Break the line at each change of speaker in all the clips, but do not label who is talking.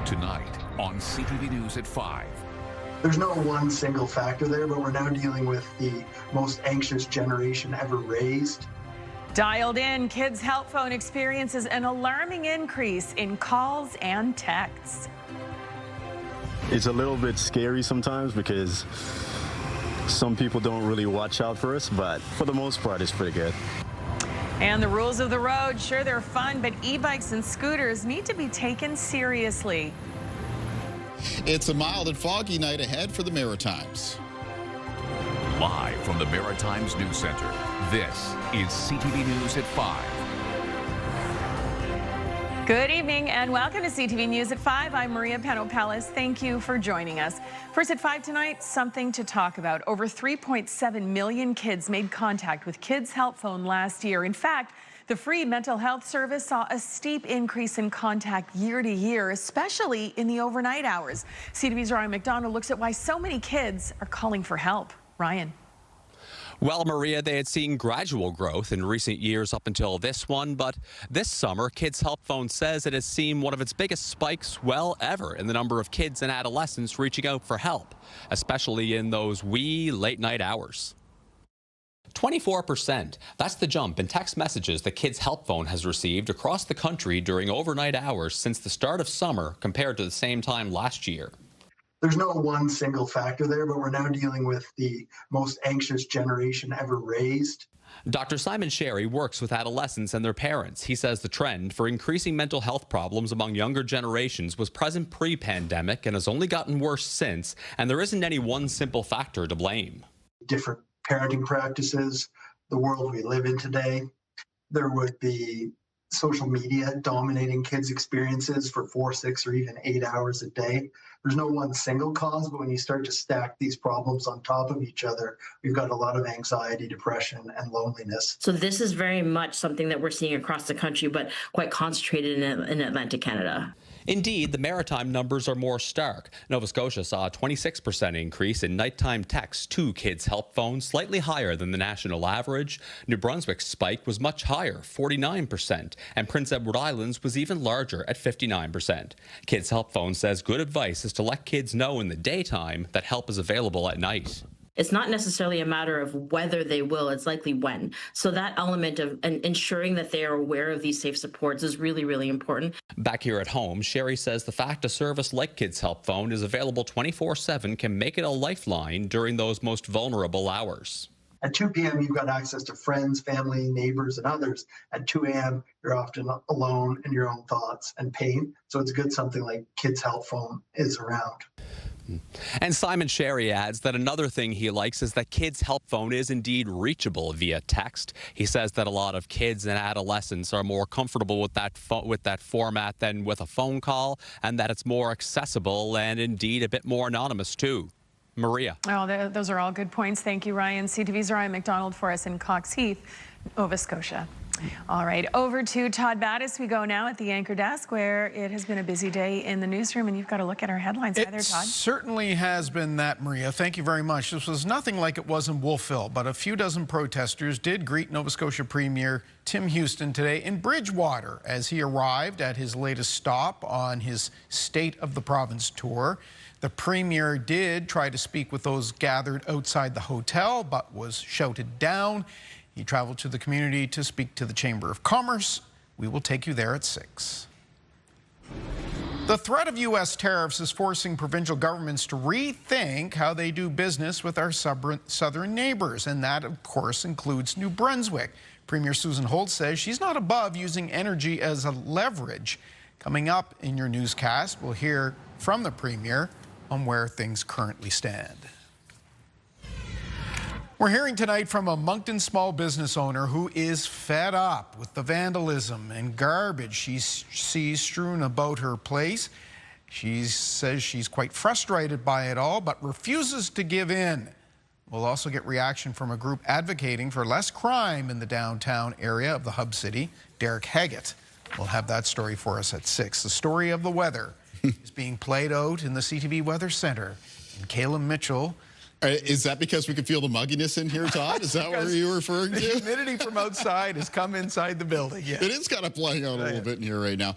Tonight on CTV News at 5.
There's no one single factor there, but we're now dealing with the most anxious generation ever raised.
Dialed in, Kids Help Phone experiences an alarming increase in calls and texts.
It's a little bit scary sometimes because some people don't really watch out for us, but for the most part, it's pretty good.
And the rules of the road, sure, they're fun, but e-bikes and scooters need to be taken seriously.
It's a mild and foggy night ahead for the Maritimes.
Live from the Maritimes News Center, this is CTV News at 5.
Good evening and welcome to CTV News at 5. I'm Maria Pano-Pellis. Thank you for joining us. First at 5 tonight, something to talk about. Over 3.7 million kids made contact with Kids Help Phone last year. In fact, the free mental health service saw a steep increase in contact year to year, especially in the overnight hours. CTV's Ryan McDonald looks at why so many kids are calling for help. Ryan.
Well, Maria, they had seen gradual growth in recent years up until this one, but this summer, Kids Help Phone says it has seen one of its biggest spikes, well, ever in the number of kids and adolescents reaching out for help, especially in those wee late-night hours. 24%. That's the jump in text messages that Kids Help Phone has received across the country during overnight hours since the start of summer compared to the same time last year.
There's no one single factor there, but we're now dealing with the most anxious generation ever raised.
Dr. Simon Sherry works with adolescents and their parents. He says the trend for increasing mental health problems among younger generations was present pre-pandemic and has only gotten worse since, and there isn't any one simple factor to blame.
Different parenting practices, the world we live in today. There would be social media dominating kids' experiences for 4, 6, or even 8 hours a day. There's no one single cause, but when you start to stack these problems on top of each other, we've got a lot of anxiety, depression, and loneliness.
So this is very much something that we're seeing across the country, but quite concentrated in Atlantic Canada.
Indeed, the maritime numbers are more stark. Nova Scotia saw a 26% increase in nighttime texts to Kids Help Phone, slightly higher than the national average. New Brunswick's spike was much higher, 49%, and Prince Edward Island's was even larger at 59%. Kids Help Phone says good advice is to let kids know in the daytime that help is available at night.
It's not necessarily a matter of whether they will, it's likely when. So that element of ensuring that they are aware of these safe supports is really, really important.
Back here at home, Sherry says the fact a service like Kids Help Phone is available 24/7 can make it a lifeline during those most vulnerable hours.
At 2 p.m., you've got access to friends, family, neighbors, and others. At 2 a.m., you're often alone in your own thoughts and pain. So it's good something like Kids Help Phone is around.
And Simon Sherry adds that another thing he likes is that Kids Help Phone is indeed reachable via text. He says that a lot of kids and adolescents are more comfortable with that format than with a phone call, and that it's more accessible and indeed a bit more anonymous too. Maria.
Oh, those are all good points. Thank you, Ryan. CTV's Ryan McDonald for us in Cox Heath, Nova Scotia. All right, over to Todd Battis we go now at the anchor desk, where it has been a busy day in the newsroom, and you've got to look at our headlines. Hi there, Todd.
It certainly has been that, Maria. Thank you very much. This was nothing like it was in Wolfville, but a few dozen protesters did greet Nova Scotia Premier Tim Houston today in Bridgewater as he arrived at his latest stop on his State of the Province tour. The Premier did try to speak with those gathered outside the hotel, but was shouted down. He traveled to the community to speak to the Chamber of Commerce. We will take you there at 6. The threat of U.S. tariffs is forcing provincial governments to rethink how they do business with our southern neighbors, and that, of course, includes New Brunswick. Premier Susan Holt says she's not above using energy as a leverage. Coming up in your newscast, we'll hear from the Premier on where things currently stand. We're hearing tonight from a Moncton small business owner who is fed up with the vandalism and garbage she sees strewn about her place. She says she's quite frustrated by it all, but refuses to give in. We'll also get reaction from a group advocating for less crime in the downtown area of the hub city. Derek Haggett will have that story for us at 6. The story of the weather is being played out in the CTV Weather Center. And Caleb Mitchell
Is that because we could feel the mugginess in here, Todd? Is that what you were referring to?
The humidity from outside has come inside the building. Yeah.
It is kind of playing out a little bit in here right now.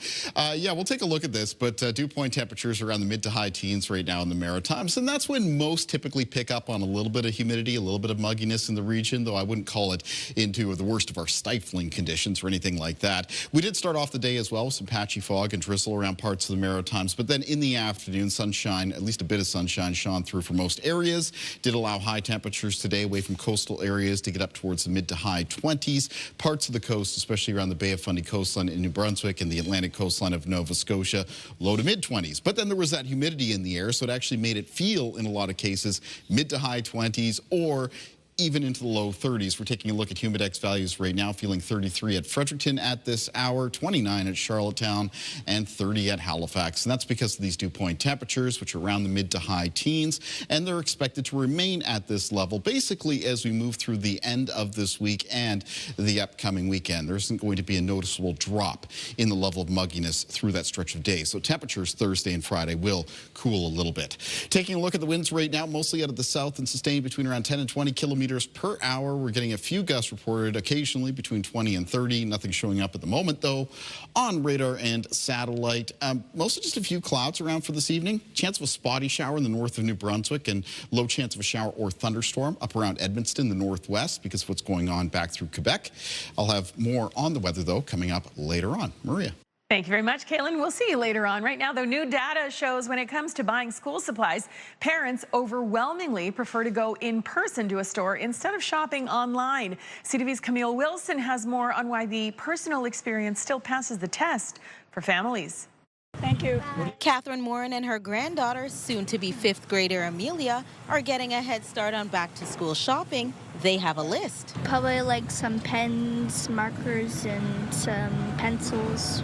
Yeah, we'll take a look at this, but dew point temperatures are around the mid to high teens right now in the Maritimes, and that's when most typically pick up on a little bit of humidity, a little bit of mugginess in the region, though I wouldn't call it into the worst of our stifling conditions or anything like that. We did start off the day as well with some patchy fog and drizzle around parts of the Maritimes, but then in the afternoon, sunshine, at least a bit of sunshine, shone through for most areas. Did allow high temperatures today away from coastal areas to get up towards the mid to high 20s. Parts of the coast, especially around the Bay of Fundy coastline in New Brunswick and the Atlantic coastline of Nova Scotia, low to mid 20s. But then there was that humidity in the air, so it actually made it feel, in a lot of cases, mid to high 20s or even into the low 30s. We're taking a look at Humidex values right now, feeling 33 at Fredericton at this hour, 29 at Charlottetown, and 30 at Halifax. And that's because of these dew point temperatures, which are around the mid to high teens, and they're expected to remain at this level basically as we move through the end of this week and the upcoming weekend. There isn't going to be a noticeable drop in the level of mugginess through that stretch of days. So temperatures Thursday and Friday will cool a little bit. Taking a look at the winds right now, mostly out of the south and sustained between around 10 and 20 kilometers per hour. We're getting a few gusts reported occasionally between 20 and 30. Nothing showing up at the moment, though, on radar and satellite. Mostly just a few clouds around for this evening. Chance of a spotty shower in the north of New Brunswick and low chance of a shower or thunderstorm up around Edmundston, the northwest, because of what's going on back through Quebec. I'll have more on the weather, though, coming up later on. Maria.
Thank you very much, Caitlin. We'll see you later on. Right now, though, new data shows when it comes to buying school supplies, parents overwhelmingly prefer to go in person to a store instead of shopping online. CTV's Camille Wilson has more on why the personal experience still passes the test for families.
Thank you.
Catherine Morin and her granddaughter, soon to be 5th grader Amelia, are getting a head start on back to school shopping. They have a list.
Probably like some pens, markers, and some pencils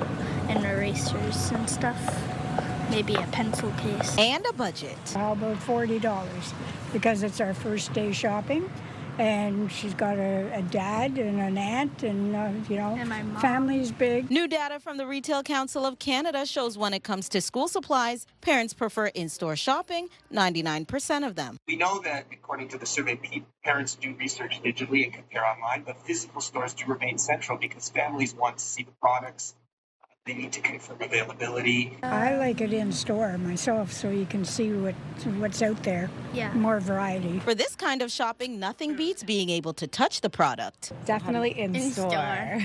and erasers and stuff. Maybe a pencil case.
And a budget.
How about $40? Because it's our first day shopping. And she's got a dad and an aunt and, you know,
and my mom.
Family's big.
New data from the Retail Council of Canada shows when it comes to school supplies, parents prefer in-store shopping, 99% of them.
We know that, according to the survey, parents do research digitally and compare online, but physical stores do remain central because families want to see the products. They need to confirm availability.
I like it in store myself so you can see what's out there.
Yeah.
More variety.
For this kind of shopping, nothing beats being able to touch the product.
Definitely in store.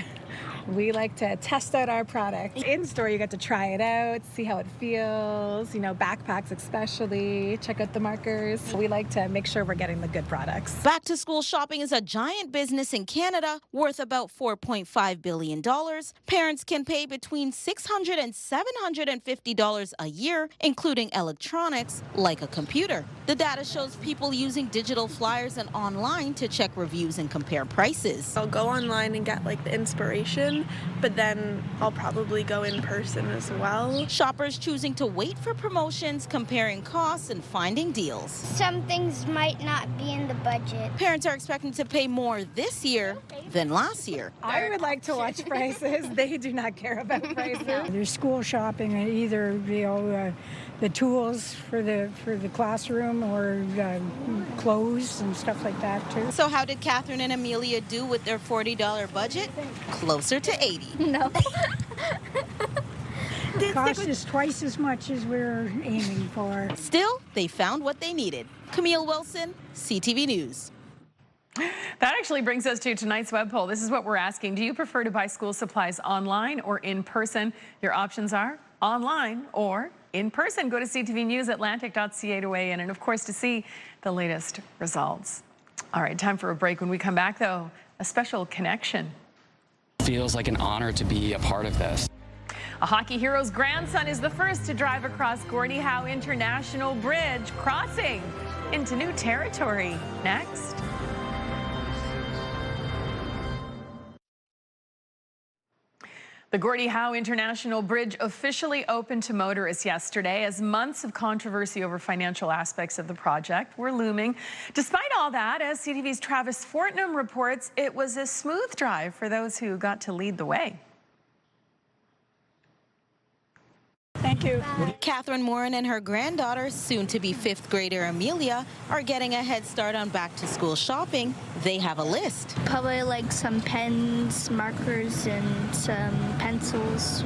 We like to test out our product. In store, you get to try it out, see how it feels, you know, backpacks especially, check out the markers. We like to make sure we're getting the good products.
Back to school shopping is a giant business in Canada worth about $4.5 billion. Parents can pay between $600 and $750 a year, including electronics like a computer. The data shows people using digital flyers and online to check reviews and compare prices.
I'll go online and get like the inspiration, but then I'll probably go in person as well.
Shoppers choosing to wait for promotions, comparing costs, and finding deals.
Some things might not be in the budget.
Parents are expecting to pay more this year than last year.
I would like to watch prices. They do not care about prices.
There's school shopping, either, you know, the tools for the classroom or clothes and stuff like that too.
So how did Catherine and Amelia do with their $40 budget? Closer to $80.
No.
The cost is twice as much as we're aiming for.
Still, they found what they needed. Camille Wilson, CTV News.
That actually brings us to tonight's web poll. This is what we're asking. Do you prefer to buy school supplies online or in person? Your options are online or in person. Go to ctvnewsatlantic.ca to weigh in and, of course, to see the latest results. All right, time for a break. When we come back, though, a special connection.
Feels like an honor to be a part of this.
A hockey hero's grandson is the first to drive across Gordie Howe International Bridge, crossing into new territory. Next. The Gordie Howe International Bridge officially opened to motorists yesterday as months of controversy over financial aspects of the project were looming. Despite all that, as CTV's Travis Fortnum reports, it was a smooth drive for those who got to lead the way.
Thank you.
Catherine Morin and her granddaughter, soon to be 5th grader Amelia, are getting a head start on back-to-school shopping. They have a list.
Probably like some pens, markers, and some pencils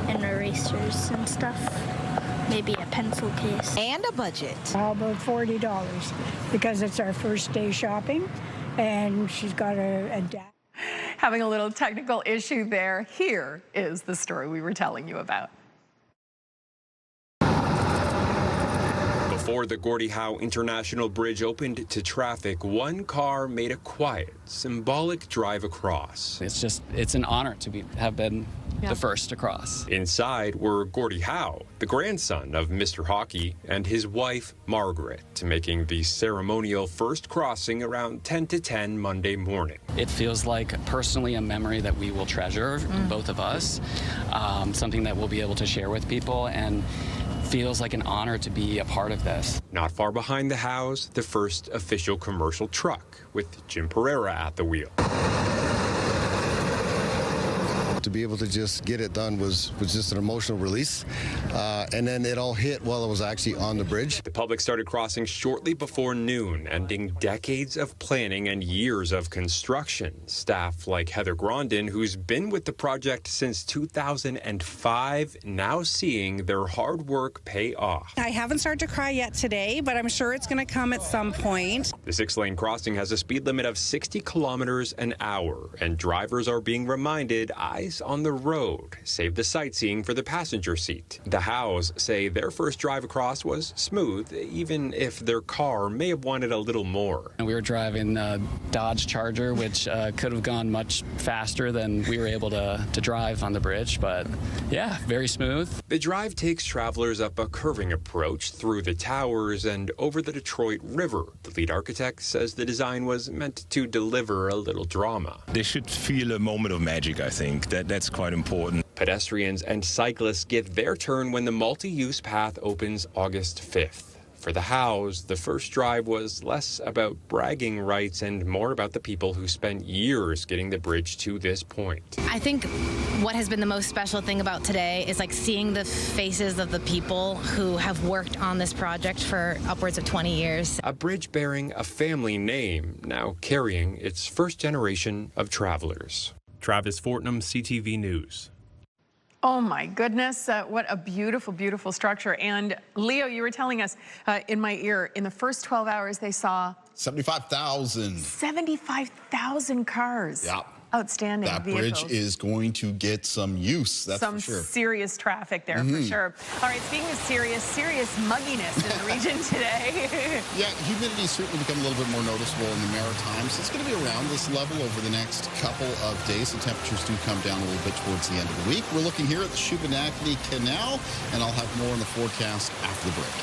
and erasers and stuff. Maybe a pencil case.
And a budget.
How about $40? Because it's our first day shopping, and she's got a dad.
Having a little technical issue there. Here is the story we were telling you about.
Before the Gordie Howe International Bridge opened to traffic, one car made a quiet, symbolic drive across.
It's an honor to have been the first to cross.
Inside were Gordie Howe, the grandson of Mr. Hockey, and his wife, Margaret, making the ceremonial first crossing around 10 to 10 Monday morning.
It feels like personally a memory that we will treasure, both of us, something that we'll be able to share with people, and feels like an honor to be a part of this.
Not far behind the Howes, the first official commercial truck with Jim Pereira at the wheel.
To be able to just get it done was just an emotional release. And then it all hit while I was actually on the bridge.
The public started crossing shortly before noon, ending decades of planning and years of construction. Staff like Heather Grondin, who's been with the project since 2005, now seeing their hard work pay off.
I haven't started to cry yet today, but I'm sure it's going to come at some point.
The 6-lane crossing has a speed limit of 60 kilometers an hour, and drivers are being reminded eyes on the road save the sightseeing for the passenger seat. The Howes say their first drive across was smooth, even if their car may have wanted a little more.
And we were driving a Dodge Charger, which could have gone much faster than we were able to drive on the bridge, but yeah, very smooth.
The drive takes travelers up a curving approach through the towers and over the Detroit River. The lead architect says the design was meant to deliver a little drama.
They should feel a moment of magic, I think. That's quite important.
Pedestrians and cyclists get their turn when the multi-use path opens August 5th. For the Howes, the first drive was less about bragging rights and more about the people who spent years getting the bridge to this point.
I think what has been the most special thing about today is like seeing the faces of the people who have worked on this project for upwards of 20 years.
A bridge bearing a family name, now carrying its first generation of travelers. Travis Fortnum, CTV News.
Oh my goodness, what a beautiful, beautiful structure. And Leo, you were telling us in my ear, in the first 12 hours they saw
75,000.
75,000 cars.
Yeah.
Outstanding
That
vehicles.
bridge is going to get some use, that's for sure.
Some serious traffic there for sure. All right, speaking of serious mugginess in the region today.
Yeah, humidity certainly become a little bit more noticeable in the Maritimes. It's going to be around this level over the next couple of days. The temperatures do come down a little bit towards the end of the week. We're looking here at the Shubenacadie Canal, and I'll have more on the forecast after the break.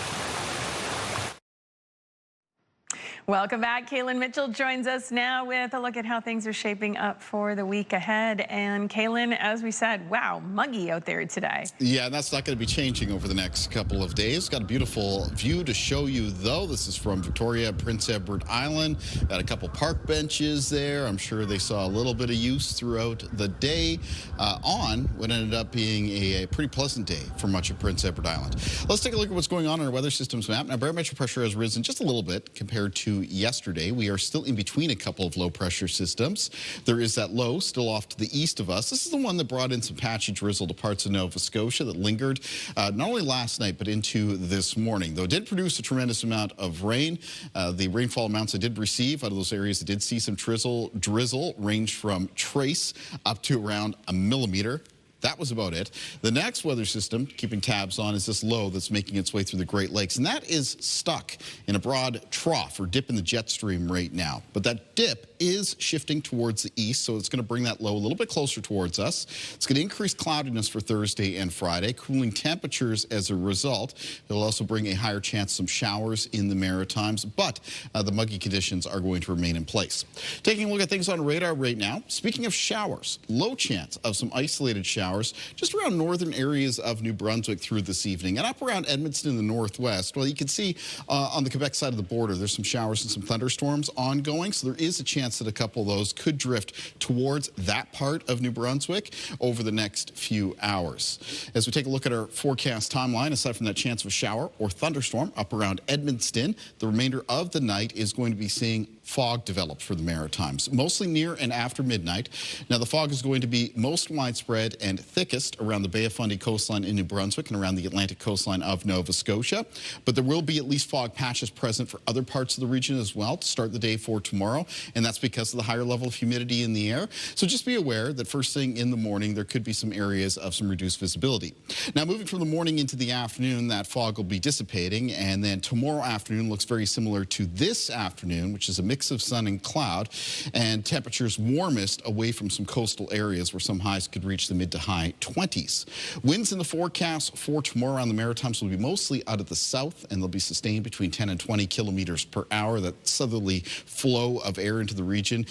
Welcome back. Kaylin Mitchell joins us now with a look at how things are shaping up for the week ahead. And Kaylin, as we said, wow, muggy out there today.
Yeah, and that's not going to be changing over the next couple of days. Got a beautiful view to show you, though. This is from Victoria, Prince Edward Island. Got a couple park benches there. I'm sure they saw a little bit of use throughout the day on what ended up being a pretty pleasant day for much of Prince Edward Island. Let's take a look at what's going on our weather systems map. Now, barometric pressure has risen just a little bit compared to yesterday. We are still in between a couple of low pressure systems. There is that low still off to the east of us. This is the one that brought in some patchy drizzle to parts of Nova Scotia that lingered not only last night but into this morning, though it did produce a tremendous amount of rain. The rainfall amounts I did receive out of those areas that did see some drizzle ranged from trace up to around a millimeter. That was about it. The next weather system, keeping tabs on, is this low that's making its way through the Great Lakes. And that is stuck in a broad trough or dip in the jet stream right now. But that dip is shifting towards the east, so it's going to bring that low a little bit closer towards us. It's going to increase cloudiness for Thursday and Friday, cooling temperatures as a result. It'll also bring a higher chance of some showers in the Maritimes, but the muggy conditions are going to remain in place. Taking a look at things on radar right now, speaking of showers, low chance of some isolated showers just around northern areas of New Brunswick through this evening and up around Edmonton in the northwest. Well, you can see on the Quebec side of the border, there's some showers and some thunderstorms ongoing, so there is a chance chance that a couple of those could drift towards that part of New Brunswick over the next few hours. As we take a look at our forecast timeline, aside from that chance of a shower or thunderstorm up around Edmundston, the remainder of the night is going to be seeing fog develop for the Maritimes, mostly near and after midnight. Now, the fog is going to be most widespread and thickest around the Bay of Fundy coastline in New Brunswick and around the Atlantic coastline of Nova Scotia. But there will be at least fog patches present for other parts of the region as well to start the day for tomorrow, and that's because of the higher level of humidity in the air. So just be aware that first thing in the morning, there could be some areas of some reduced visibility. Now, moving from the morning into the afternoon, that fog will be dissipating, and then tomorrow afternoon looks very similar to this afternoon, which is a mix of sun and cloud, and temperatures warmest away from some coastal areas where some highs could reach the mid to high 20s. Winds in the forecast for tomorrow around the Maritimes will be mostly out of the south, and they'll be sustained between 10 and 20 kilometers per hour. That southerly flow of air into the region,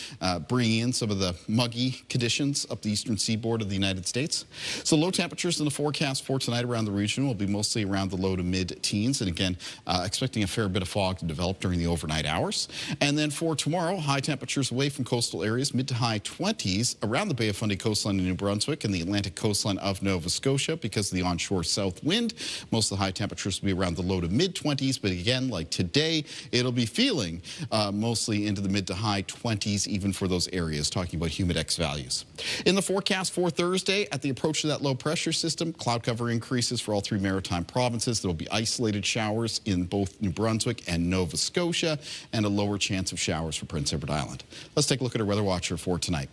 bringing in some of the muggy conditions up the eastern seaboard of the United States. So low temperatures in the forecast for tonight around the region will be mostly around the low to mid-teens, and again, expecting a fair bit of fog to develop during the overnight hours. And then for tomorrow, high temperatures away from coastal areas, mid to high 20s around the Bay of Fundy coastline in New Brunswick and the Atlantic coastline of Nova Scotia because of the onshore south wind. Most of the high temperatures will be around the low to mid 20s, but again, like today, it'll be feeling mostly into the mid to high 20s even for those areas, talking about humidex values. In the forecast for Thursday, at the approach to that low pressure system, cloud cover increases for all three maritime provinces. There will be isolated showers in both New Brunswick and Nova Scotia and a lower chance of showers for Prince Edward Island. Let's take a look at our weather watcher for tonight.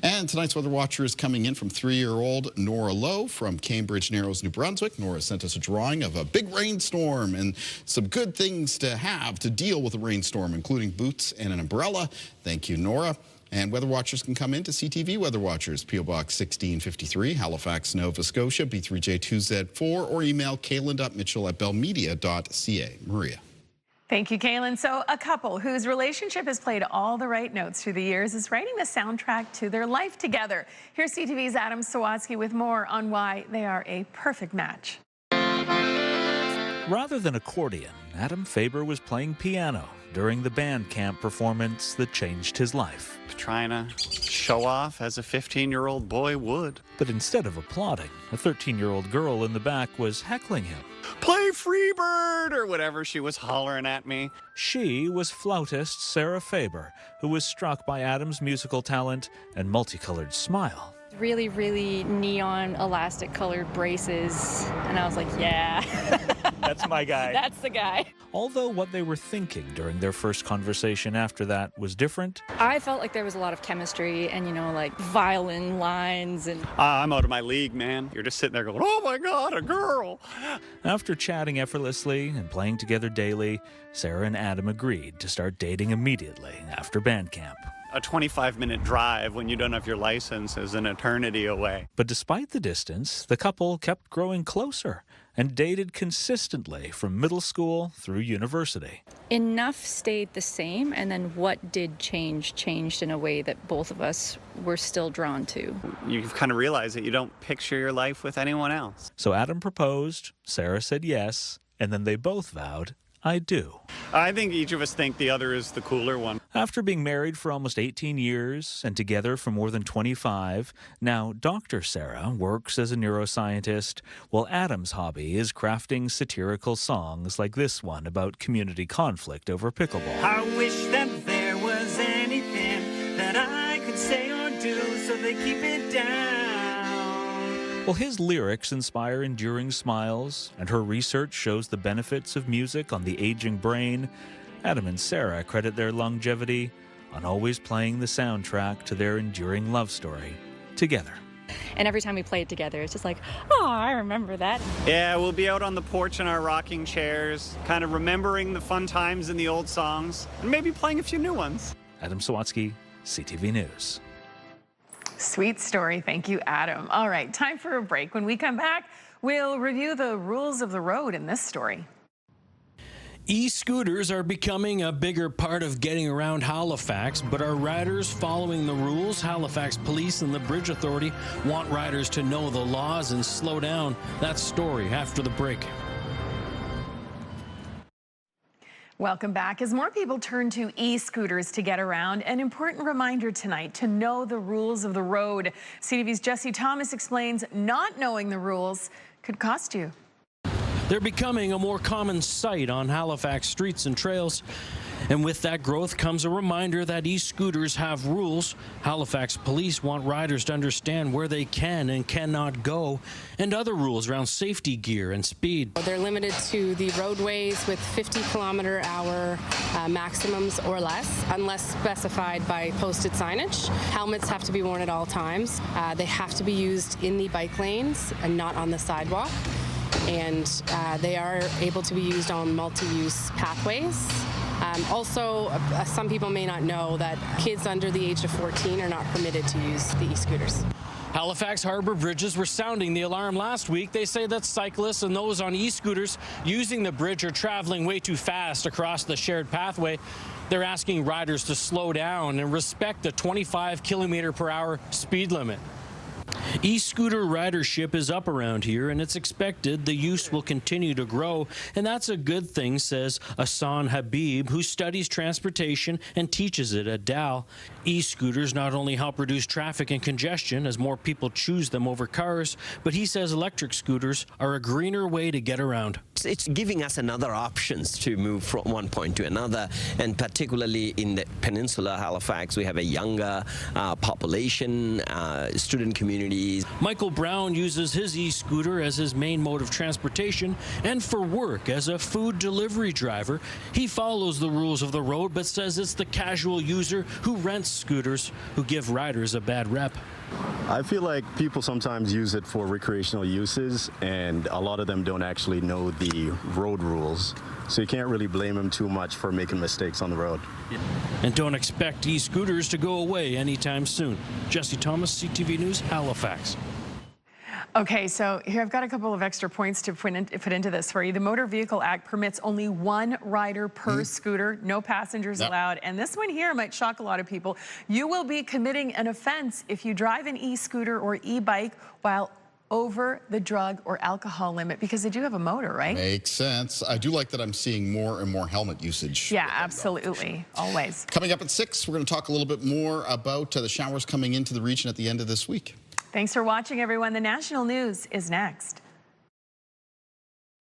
And tonight's weather watcher is coming in from 3-year-old Nora Lowe from Cambridge Narrows, New Brunswick. Nora sent us a drawing of a big rainstorm and some good things to have to deal with a rainstorm, including boots and an umbrella. Thank you, Nora. And weather watchers can come in to CTV Weather Watchers, P.O. Box 1653, Halifax, Nova Scotia, B3J2Z4, or email kaylin.mitchell@bellmedia.ca. Maria.
Thank you, Kaylin. So a couple whose relationship has played all the right notes through the years is writing the soundtrack to their life together. Here's CTV's Adam Sawatsky with more on why they are a perfect match.
Rather than accordion, Adam Faber was playing piano during the band camp performance that changed his life.
Trying to show off as a 15-year-old boy would.
But instead of applauding, a 13-year-old girl in the back was heckling him.
Play Freebird, or whatever she was hollering at me.
She was flautist Sarah Faber, who was struck by Adam's musical talent and multicolored smile.
Really, really neon elastic colored braces. And I was like, yeah.
That's my guy.
That's the guy.
Although what they were thinking during their first conversation after that was different.
I felt like there was a lot of chemistry and, you know, like violin lines and...
I'm out of my league, man. You're just sitting there going, oh my God, a girl.
After chatting effortlessly and playing together daily, Sarah and Adam agreed to start dating immediately after band camp.
A 25-minute drive when you don't have your license is an eternity away.
But despite the distance, the couple kept growing closer and dated consistently from middle school through university.
Enough stayed the same, and then what did change changed in a way that both of us were still drawn to.
You kind of realize that you don't picture your life with anyone else.
So Adam proposed, Sarah said yes, and then they both vowed, I do.
I think each of us think the other is the cooler one.
After being married for almost 18 years and together for more than 25, now Dr. Sarah works as a neuroscientist, while Adam's hobby is crafting satirical songs like this one about community conflict over pickleball.
I wish that there was anything that I could say or do so they keep it down.
Well, his lyrics inspire enduring smiles, and her research shows the benefits of music on the aging brain. Adam and Sarah credit their longevity on always playing the soundtrack to their enduring love story together.
And every time we play it together, it's just like, oh, I remember that.
Yeah, we'll be out on the porch in our rocking chairs, kind of remembering the fun times in the old songs, and maybe playing a few new ones.
Adam Sawatsky, CTV News.
Sweet story. Thank you, Adam. All right, time for a break. When we come back, we'll review the rules of the road in this story.
E-scooters are becoming a bigger part of getting around Halifax, but are riders following the rules? Halifax Police and the Bridge Authority want riders to know the laws and slow down. That story after the break.
Welcome back. As more people turn to e-scooters to get around, an important reminder tonight to know the rules of the road. CTV's Jesse Thomas explains not knowing the rules could cost you.
They're becoming a more common sight on Halifax streets and trails. And with that growth comes a reminder that e-scooters have rules. Halifax police want riders to understand where they can and cannot go, and other rules around safety gear and speed.
They're limited to the roadways with 50-kilometer-hour maximums or less, unless specified by posted signage. Helmets have to be worn at all times. They have to be used in the bike lanes and not on the sidewalk. And they are able to be used on multi-use pathways. Also, some people may not know that kids under the age of 14 are not permitted to use the e-scooters.
Halifax Harbour bridges were sounding the alarm last week. They say that cyclists and those on e-scooters using the bridge are traveling way too fast across the shared pathway. They're asking riders to slow down and respect the 25-kilometer-per-hour speed limit. E-scooter ridership is up around here, and it's expected the use will continue to grow, and that's a good thing, says Ahsan Habib, who studies transportation and teaches it at Dal. E-scooters not only help reduce traffic and congestion as more people choose them over cars, but he says electric scooters are a greener way to get around.
It's giving us another options to move from one point to another, and particularly in the peninsula Halifax, we have a younger population, student communities.
Michael Brown uses his e-scooter as his main mode of transportation and for work as a food delivery driver. He follows the rules of the road, but says it's the casual user who rents scooters who give riders a bad rep.
I feel like people sometimes use it for recreational uses, and a lot of them don't actually know the road rules. So you can't really blame them too much for making mistakes on the road.
And don't expect e-scooters to go away anytime soon. Jesse Thomas, CTV News, Halifax.
Okay, so here I've got a couple of extra points to put into this for you. The Motor Vehicle Act permits only one rider per scooter, no passengers allowed. And this one here might shock a lot of people. You will be committing an offense if you drive an e-scooter or e-bike while over the drug or alcohol limit, because they do have a motor, right?
Makes sense. I do like that I'm seeing more and more helmet usage.
Yeah, absolutely. Always.
Coming up at 6, we're going to talk a little bit more about the showers coming into the region at the end of this week.
Thanks for watching, everyone. The national news is next.